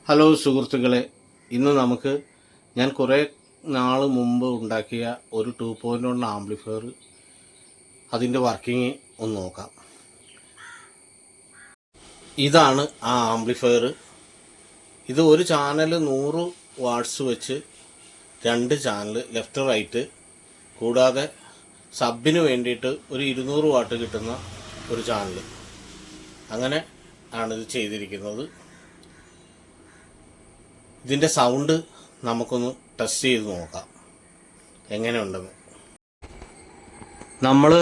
Hello സുഹൃത്തുക്കളെ, ഇന്ന് നമുക്ക് ഞാൻ കുറേ നാൾ മുമ്പ് ഉണ്ടാക്കിയ ഒരു 2.1 ആംപ്ലിഫയർ അതിൻ്റെ വർക്കിംഗ് ഒന്ന് നോക്കാം. ഇതാണ് ആ ആംപ്ലിഫയർ. ഇത് ഒരു ചാനൽ 100 വാട്ട്സ് വെച്ച് 2 ചാനൽ ലെഫ്റ്റ് റൈറ്റ്, കൂടാതെ സബിന് വേണ്ടിയിട്ട് ഒരു 200 വാട്ട് കിട്ടുന്ന ഒരു ചാനൽ, അങ്ങനെ ആണിത് ചെയ്തിരിക്കുന്നത്. ഇതിൻ്റെ സൗണ്ട് നമുക്കൊന്ന് ടെസ്റ്റ് ചെയ്ത് നോക്കാം എങ്ങനെയുണ്ടെന്ന്. നമ്മൾ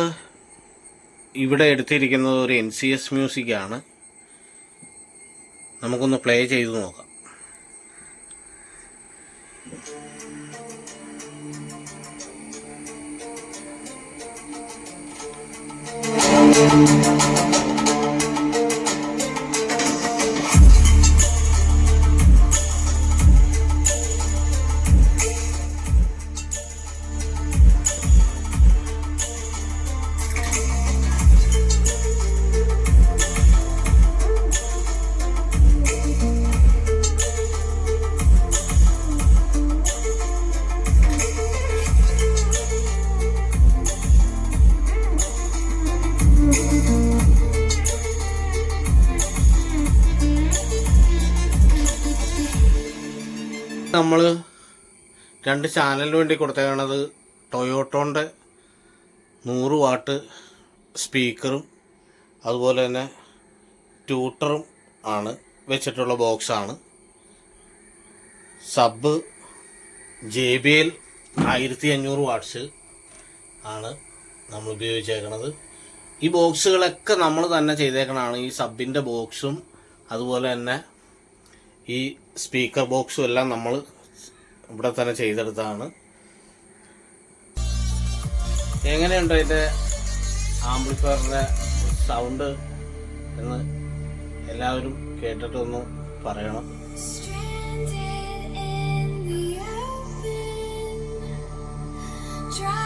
ഇവിടെ എടുത്തിരിക്കുന്നത് ഒരു NCS മ്യൂസിക്കാണ്. നമുക്കൊന്ന് പ്ലേ ചെയ്ത് നോക്കാം. നമ്മൾ 2 ചാനലിന് വേണ്ടി കൊടുത്തേക്കണത് ടൊയോട്ടോൻ്റെ 100 വാട്ട് സ്പീക്കറും അതുപോലെ തന്നെ ട്യൂട്ടറും ആണ് വെച്ചിട്ടുള്ള ബോക്സാണ്. സബ് JBL 1500 വാട്ട്സ് ആണ് നമ്മൾ ഉപയോഗിച്ചേക്കണത്. ഈ ബോക്സുകളൊക്കെ നമ്മൾ തന്നെ ചെയ്തേക്കണതാണ്. ഈ സബിൻ്റെ ബോക്സും അതുപോലെ തന്നെ ഈ സ്പീക്കർ ബോക്സും എല്ലാം നമ്മൾ ഇവിടെ തന്നെ ചെയ്തെടുത്താണ്. എങ്ങനെയുണ്ട് ഇതിൻ്റെ ആംപ്ലിഫയറിൻ്റെ സൗണ്ട് എന്ന് എല്ലാവരും കേട്ടിട്ടൊന്ന് പറയണം. Try